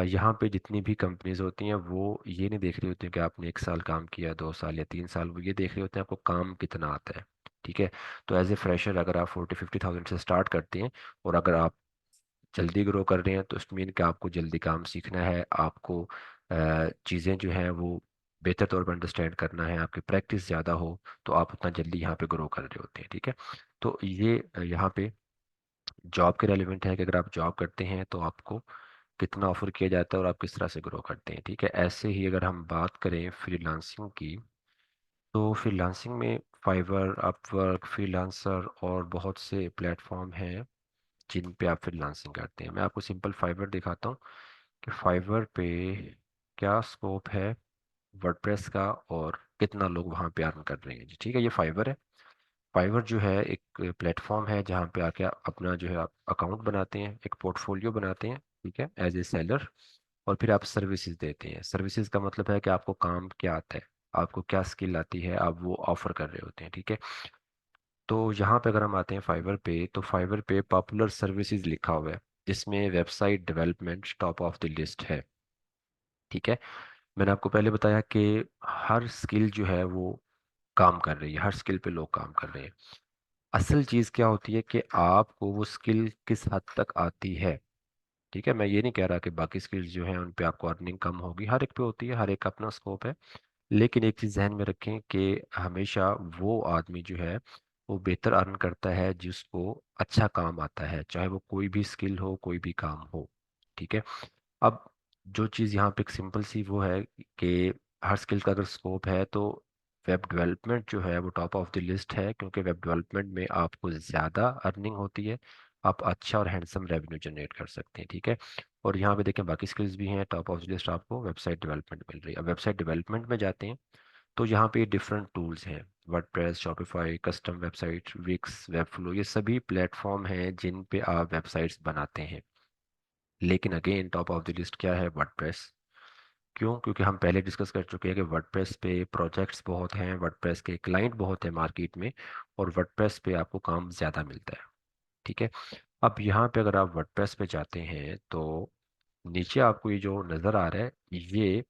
यहाँ पे जितनी भी कंपनीज होती हैं वो ये नहीं देख रही होती हैं कि आपने 1 साल काम किया, 2 साल या 3 साल, वो ये देख रहे होते हैं आपको काम कितना आता है। ठीक है, तो एज ए फ्रेशर अगर आप 40-50 थाउजेंड से स्टार्ट करते हैं और अगर आप जल्दी ग्रो कर रहे हैं, तो इट मीन कि आपको जल्दी काम सीखना है, आपको चीज़ें जो हैं वो बेहतर तौर पर अंडरस्टैंड करना है, आपकी प्रैक्टिस ज़्यादा हो, तो आप उतना जल्दी यहाँ पे ग्रो कर रहे होते हैं। ठीक है, तो ये यहाँ पे जॉब के रेलिवेंट है कि अगर आप जॉब करते हैं तो आपको कितना ऑफर किया जाता है और आप किस तरह से ग्रो करते हैं। ठीक है, ऐसे ही अगर हम बात करें फ्रीलांसिंग की, तो फ्रीलांसिंग में फाइवर, अपवर्क, फ्रीलांसर और बहुत से प्लेटफॉर्म हैं जिन पे आप फ्रीलांसिंग करते हैं। मैं आपको सिंपल फाइवर दिखाता हूँ कि फाइवर पे क्या स्कोप है वर्डप्रेस का और कितना लोग वहाँ पे अर्न कर रहे हैं जी। ठीक है, ये फाइवर है। फाइवर जो है एक प्लेटफॉर्म है जहाँ पे आके आप अपना जो है आप अकाउंट बनाते हैं, एक पोर्टफोलियो बनाते हैं, ठीक है, एज ए सेलर, और फिर आप सर्विसेज देते हैं। सर्विसेज का मतलब है कि आपको काम क्या आता है, आपको क्या स्किल आती है, आप वो ऑफर कर रहे होते हैं। ठीक है, तो यहाँ पे अगर हम आते हैं फाइवर पे, तो फाइवर पे पॉपुलर सर्विसेज लिखा हुआ है जिसमें website development top of the list है। ठीक है, मैंने आपको पहले बताया कि हर स्किल जो है वो काम कर रही है, हर स्किल पे लोग काम कर रहे हैं। असल चीज़ क्या होती है कि आपको वो स्किल किस हद तक आती है। ठीक है, मैं ये नहीं कह रहा कि बाकी स्किल्स जो हैं उन पे आपको अर्निंग कम होगी, हर एक पे होती है, हर एक का अपना स्कोप है। लेकिन एक चीज़ जहन में रखें कि हमेशा वो आदमी जो है वो बेहतर अर्न करता है जिसको अच्छा काम आता है, चाहे वो कोई भी स्किल हो, कोई भी काम हो। ठीक है, अब जो चीज़ यहाँ पे एक सिंपल सी वो है कि हर स्किल का अगर स्कोप है, तो वेब डेवलपमेंट जो है वो टॉप ऑफ द लिस्ट है, क्योंकि वेब डेवलपमेंट में आपको ज़्यादा अर्निंग होती है, आप अच्छा और हैंडसम रेवेन्यू जनरेट कर सकते हैं। ठीक है, और यहाँ पे देखें बाकी स्किल्स भी हैं, टॉप ऑफ द लिस्ट आपको वेबसाइट डेवलपमेंट मिल रही है। अब वेबसाइट डेवलपमेंट में जाते हैं तो यहाँ पे डिफरेंट टूल्स हैं, WordPress, Shopify, custom website, Wix, Webflow, ये सभी प्लेटफॉर्म हैं जिन पे आप वेबसाइट्स बनाते हैं। लेकिन again top of the list क्या है, वर्डप्रेस। क्यों? क्योंकि हम पहले डिस्कस कर चुके हैं कि वर्डप्रेस पे प्रोजेक्ट्स बहुत हैं, वर्डप्रेस के क्लाइंट बहुत हैं मार्केट में, और वर्डप्रेस पे आपको काम ज़्यादा मिलता है। ठीक है, अब यहाँ पे अगर आप वर्डप्रेस पे जाते हैं तो नीचे आपको ये जो नज़र आ रहा है, ये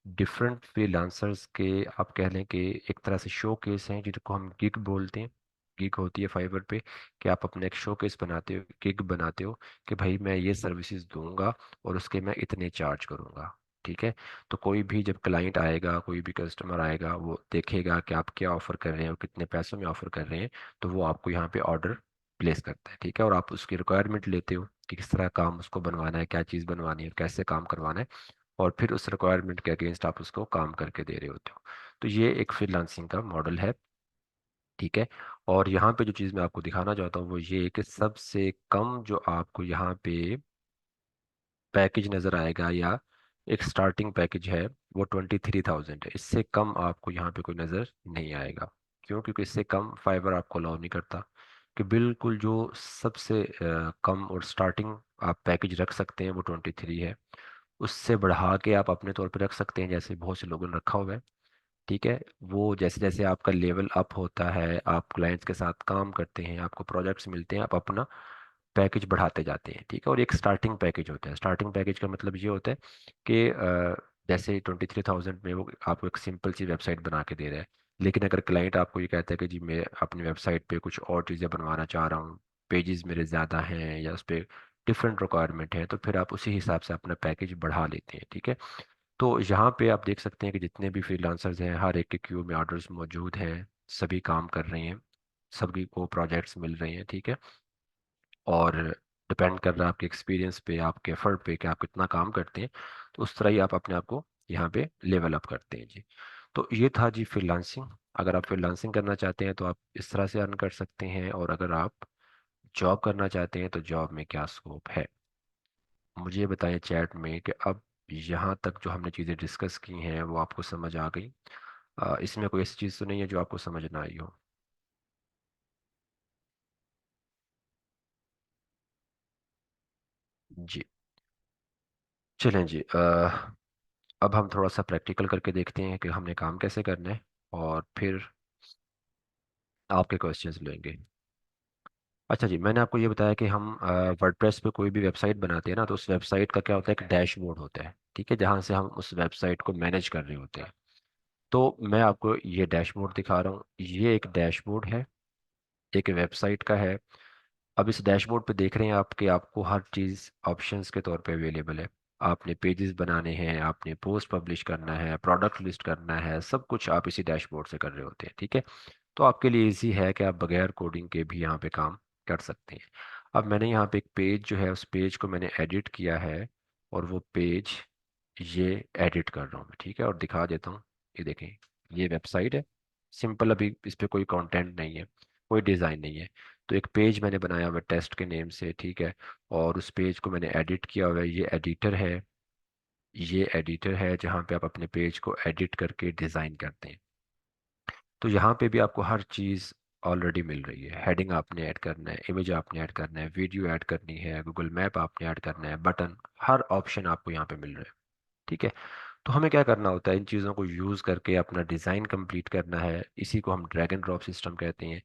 डिफरेंट फ्रीलांसर्स के आप कह लें कि एक तरह से शो केस हैं जिनको हम गिग बोलते हैं। गिग होती है फाइवर पे कि आप अपना एक शो केस बनाते हो, गिग बनाते हो कि भाई मैं ये सर्विसेज दूंगा और उसके मैं इतने चार्ज करूंगा। ठीक है, तो कोई भी जब क्लाइंट आएगा, कोई भी कस्टमर आएगा, वो देखेगा कि आप क्या ऑफर कर रहे हैं और कितने पैसों में ऑफर कर रहे हैं, तो वो आपको यहाँ पे ऑर्डर प्लेस करता है। ठीक है, और आप उसकी रिक्वायरमेंट लेते हो कि किस तरह काम उसको बनवाना है, क्या चीज़ बनवानी है, कैसे काम करवाना है, और फिर उस रिक्वायरमेंट के अगेंस्ट आप उसको काम करके दे रहे होते हो। तो ये एक फ्रीलांसिंग का मॉडल है। ठीक है, और यहाँ पे जो चीज़ मैं आपको दिखाना चाहता हूँ वो ये है कि सबसे कम जो आपको यहाँ पे पैकेज नज़र आएगा, या एक स्टार्टिंग पैकेज है, वो 23,000 है। इससे कम आपको यहाँ पे कोई नज़र नहीं आएगा। क्यों? क्योंकि इससे कम फाइबर आपको अलाउ नहीं करता, कि बिल्कुल जो सबसे कम और स्टार्टिंग आप पैकेज रख सकते हैं वो 23 है। उससे बढ़ा के आप अपने तौर पे रख सकते हैं, जैसे बहुत से लोगों ने रखा हुआ है। ठीक है, वो जैसे जैसे आपका लेवल अप होता है, आप क्लाइंट्स के साथ काम करते हैं, आपको प्रोजेक्ट्स मिलते हैं, आप अपना पैकेज बढ़ाते जाते हैं। ठीक है, और एक स्टार्टिंग पैकेज होता है। स्टार्टिंग पैकेज का मतलब ये होता है कि जैसे 23,000 में वो आपको एक सिंपल सी वेबसाइट बना के दे रहा है। लेकिन अगर क्लाइंट आपको ये कहता है कि जी मैं अपनी वेबसाइट पे कुछ और चीज़ें बनवाना चाह रहा हूँ, पेजेस मेरे ज़्यादा हैं या उस पर डिफरेंट रिक्वायरमेंट है, तो फिर आप उसी हिसाब से अपना पैकेज बढ़ा लेते हैं। ठीक है, तो यहाँ पे आप देख सकते हैं कि जितने भी फ्रीलांसर्स हैं, हर एक के क्यू में ऑर्डर्स मौजूद हैं, सभी काम कर रहे हैं, सभी को प्रोजेक्ट्स मिल रहे हैं। ठीक है, और डिपेंड कर रहा है आपके एक्सपीरियंस पे, आपके एफर्ट पे कि आप कितना काम करते हैं, तो उस तरह ही आप अपने आप को यहाँ पे लेवल अप करते हैं जी। तो ये था जी फ्रीलांसिंग। अगर आप फ्रीलांसिंग करना चाहते हैं तो आप इस तरह से अर्न कर सकते हैं, और अगर आप जॉब करना चाहते हैं तो जॉब में क्या स्कोप है। मुझे ये बताएं चैट में कि अब यहाँ तक जो हमने चीज़ें डिस्कस की हैं वो आपको समझ आ गई। इसमें कोई ऐसी चीज़ तो नहीं है जो आपको समझ ना आई हो। जी चलें जी, अब हम थोड़ा सा प्रैक्टिकल करके देखते हैं कि हमने काम कैसे करना है, और फिर आपके क्वेश्चंस लेंगे। अच्छा जी, मैंने आपको ये बताया कि हम वर्डप्रेस पे कोई भी वेबसाइट बनाते हैं ना, तो उस वेबसाइट का क्या होता है, एक डैशबोर्ड होता है, ठीक है, जहाँ से हम उस वेबसाइट को मैनेज कर रहे होते हैं। तो मैं आपको ये डैशबोर्ड दिखा रहा हूँ, ये एक डैशबोर्ड है, एक वेबसाइट का है। अब इस डैशबोर्ड पे देख रहे हैं आप कि आपको हर चीज़ ऑप्शंस के तौर पे अवेलेबल है। आपने पेजेस बनाने हैं, आपने पोस्ट पब्लिश करना है, प्रोडक्ट लिस्ट करना है, सब कुछ आप इसी डैशबोर्ड से कर रहे होते हैं, ठीक है। तो आपके लिए इजी है कि आप बगैर कोडिंग के भी यहाँ पे काम कर सकते हैं। अब मैंने यहाँ पे एक पेज जो है, उस पेज को मैंने एडिट किया है, और वो पेज ये एडिट कर रहा हूँ मैं, ठीक है, और दिखा देता हूँ। ये देखें, ये वेबसाइट है सिंपल, अभी इस पे कोई कंटेंट नहीं है, कोई डिज़ाइन नहीं है। तो एक पेज मैंने बनाया हुआ है टेस्ट के नेम से, ठीक है, और उस पेज को मैंने एडिट किया हुआ है। ये एडिटर है जहाँ पे आप अपने पेज को एडिट करके डिज़ाइन करते हैं। तो यहाँ पे भी आपको हर चीज़ ऑलरेडी मिल रही है। हेडिंग आपने ऐड करना है, इमेज आपने ऐड करना है, वीडियो ऐड करनी है, गूगल मैप आपने ऐड करना है, बटन, हर ऑप्शन आपको यहाँ पे मिल रहा है, ठीक है। तो हमें क्या करना होता है, इन चीज़ों को यूज़ करके अपना डिज़ाइन कंप्लीट करना है। इसी को हम ड्रैग एंड ड्रॉप सिस्टम कहते हैं।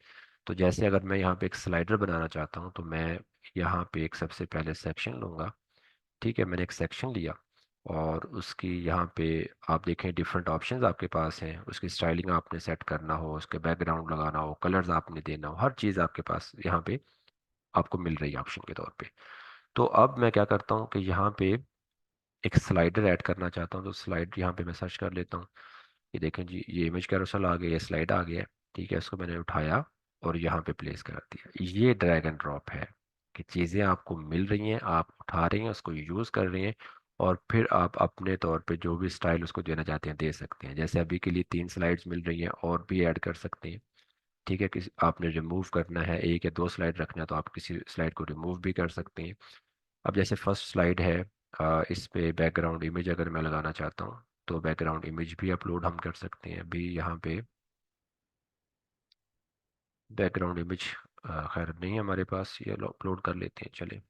तो जैसे अगर मैं यहाँ पे एक स्लाइडर बनाना चाहता हूँ, तो मैं यहाँ पे एक सबसे पहले सेक्शन लूँगा, ठीक है, मैंने एक सेक्शन लिया, और उसकी यहाँ पे आप देखें डिफरेंट ऑप्शंस आपके पास हैं। उसकी स्टाइलिंग आपने सेट करना हो, उसके बैकग्राउंड लगाना हो, कलर्स आपने देना हो, हर चीज़ आपके पास यहाँ पे आपको मिल रही है ऑप्शन के तौर पे। तो अब मैं क्या करता हूँ कि यहाँ पे एक स्लाइडर ऐड करना चाहता हूँ, तो स्लाइड यहाँ पे मैं सर्च कर लेता हूँ। ये देखें जी, ये इमेज कैरोसेल आ गया, ये स्लाइड आ गया, ठीक है। इसको मैंने उठाया और यहाँ पे प्लेस कर दिया। ये ड्रैग एंड ड्रॉप है कि चीज़ें आपको मिल रही हैं, आप उठा रहे हैं, उसको यूज़ कर रहे हैं, और फिर आप अपने तौर पे जो भी स्टाइल उसको देना चाहते हैं दे सकते हैं। जैसे अभी के लिए 3 स्लाइड्स मिल रही हैं, और भी ऐड कर सकते हैं, ठीक है। किसी आपने रिमूव करना है, 1 या 2 स्लाइड रखना है, तो आप किसी स्लाइड को रिमूव भी कर सकते हैं। अब जैसे फर्स्ट स्लाइड है, इस पे बैकग्राउंड इमेज अगर मैं लगाना चाहता हूँ, तो बैकग्राउंड इमेज भी अपलोड हम कर सकते हैं। अभी यहाँ पे बैकग्राउंड इमेज खैर नहीं है हमारे पास, ये अपलोड कर लेते हैं, चले।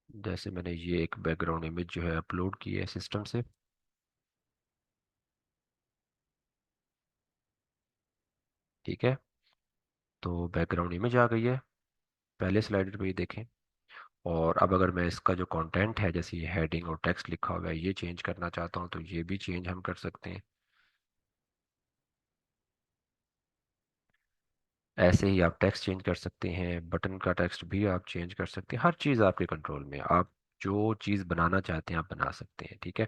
जैसे मैंने ये एक बैकग्राउंड इमेज जो है अपलोड की है सिस्टम से, ठीक है। तो बैकग्राउंड इमेज आ गई है पहले स्लाइडर पे, ये देखें। और अब अगर मैं इसका जो कंटेंट है, जैसे ये हेडिंग और टेक्स्ट लिखा हुआ है, ये चेंज करना चाहता हूँ, तो ये भी चेंज हम कर सकते हैं। ऐसे ही आप टेक्स्ट चेंज कर सकते हैं, बटन का टेक्स्ट भी आप चेंज कर सकते हैं। हर चीज़ आपके कंट्रोल में है। आप जो चीज़ बनाना चाहते हैं आप बना सकते हैं, ठीक है।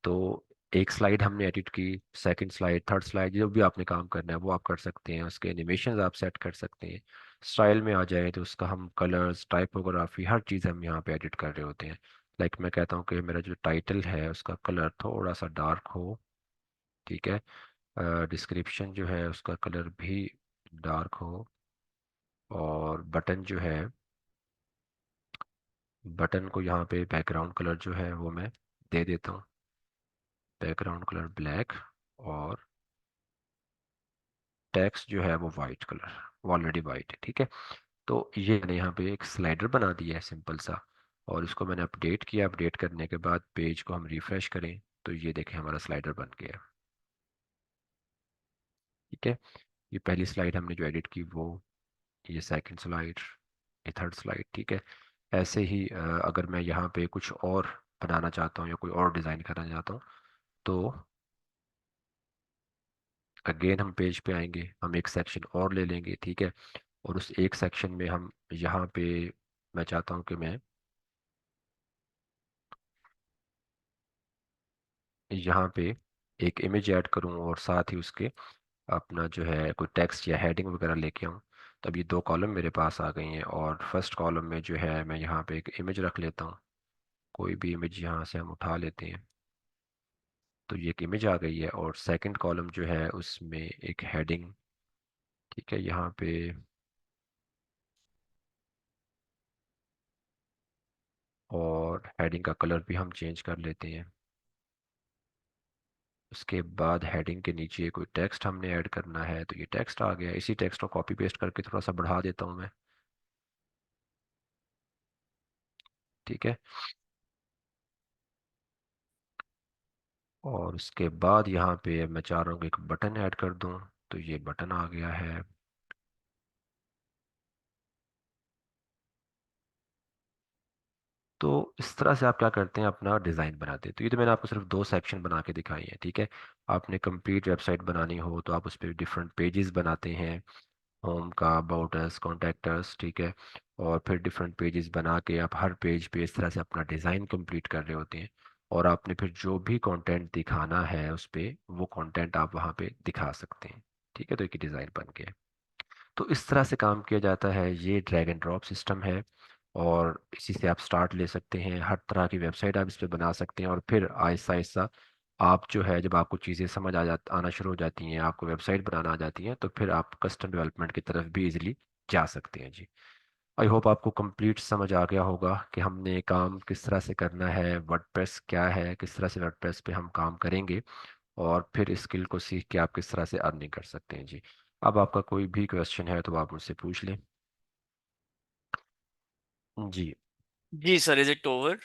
तो एक स्लाइड हमने एडिट की, सेकंड स्लाइड, थर्ड स्लाइड, जो भी आपने काम करना है वो आप कर सकते हैं। उसके एनिमेशन आप सेट कर सकते हैं। स्टाइल में आ जाए तो उसका हम कलर्स, टाइपोग्राफी, हर चीज़ हम यहाँ पे एडिट कर रहे होते हैं। लाइक मैं कहता हूँ कि मेरा जो टाइटल है उसका कलर थोड़ा सा डार्क हो, ठीक है। डिस्क्रिप्शन जो है उसका कलर भी डार्क हो, और बटन जो है, बटन को यहाँ पे बैकग्राउंड कलर जो है वो मैं दे देता हूँ, बैकग्राउंड कलर ब्लैक, और टेक्स्ट जो है वो वाइट कलर, वो ऑलरेडी वाइट है, ठीक है। तो ये मैंने यहाँ पे एक स्लाइडर बना दिया है सिंपल सा, और इसको मैंने अपडेट किया। अपडेट करने के बाद पेज को हम रिफ्रेश करें, तो ये देखें हमारा स्लाइडर बन गया, ठीक है। ये पहली स्लाइड हमने जो एडिट की वो, ये सेकंड स्लाइड, ये थर्ड स्लाइड, ठीक है। ऐसे ही अगर मैं यहाँ पे कुछ और बनाना चाहता हूँ या कोई और डिज़ाइन करना चाहता हूँ, तो अगेन हम पेज पे आएंगे, हम एक सेक्शन और ले लेंगे, ठीक है। और उस एक सेक्शन में हम यहाँ पे, मैं चाहता हूँ कि मैं यहाँ पे एक इमेज ऐड करूँ, और साथ ही उसके अपना जो है कोई टेक्स्ट या हेडिंग वगैरह लेके आऊँ। तब ये 2 कॉलम मेरे पास आ गई हैं, और फर्स्ट कॉलम में जो है मैं यहाँ पे एक इमेज रख लेता हूँ। कोई भी इमेज यहाँ से हम उठा लेते हैं, तो ये एक इमेज आ गई है। और सेकंड कॉलम जो है उसमें एक हेडिंग, ठीक है, यहाँ पे, और हेडिंग का कलर भी हम चेंज कर लेते हैं। उसके बाद हेडिंग के नीचे कोई टेक्स्ट हमने ऐड करना है, तो ये टेक्स्ट आ गया। इसी टेक्स्ट को कॉपी पेस्ट करके थोड़ा सा बढ़ा देता हूँ मैं। ठीक है। और उसके बाद यहाँ पे मैं चाह रहा हूँ कि एक बटन ऐड कर दूँ, तो ये बटन आ गया है। तो इस तरह से आप क्या करते हैं, अपना डिज़ाइन बनाते हैं। तो ये तो मैंने आपको सिर्फ दो सेक्शन बना के दिखाई है। ठीक है। आपने कंप्लीट वेबसाइट बनानी हो तो आप उस पर डिफरेंट पेजेस बनाते हैं, होम का, अबाउट अस, कॉन्टैक्ट अस। ठीक है। और फिर डिफरेंट पेजेस बना के आप हर पेज पे इस तरह से अपना डिज़ाइन कंप्लीट कर रहे होते हैं। और आपने फिर जो भी कंटेंट दिखाना है उस पे, वो कंटेंट आप वहाँ पे दिखा सकते हैं। ठीक है। तो एक डिज़ाइन बन गया। तो इस तरह से काम किया जाता है। ये ड्रैग एंड ड्रॉप सिस्टम है। और इसी से आप स्टार्ट ले सकते हैं, हर तरह की वेबसाइट आप इस पे बना सकते हैं। और फिर आहिस्ता आहिस्ता आप जो है, जब आपको चीज़ें समझ आना शुरू हो जाती हैं, आपको वेबसाइट बनाना आ जाती हैं, तो फिर आप कस्टम डेवलपमेंट की तरफ भी इजीली जा सकते हैं जी। आई होप आपको कंप्लीट समझ आ गया होगा कि हमने काम किस तरह से करना है, वर्डप्रेस क्या है, किस तरह से वर्डप्रेस पे हम काम करेंगे, और फिर इस स्किल को सीख के आप किस तरह से अर्निंग कर सकते हैं जी। अब आपका कोई भी क्वेश्चन है तो आप मुझसे पूछ लें। जी। जी सर, इज इट ओवर?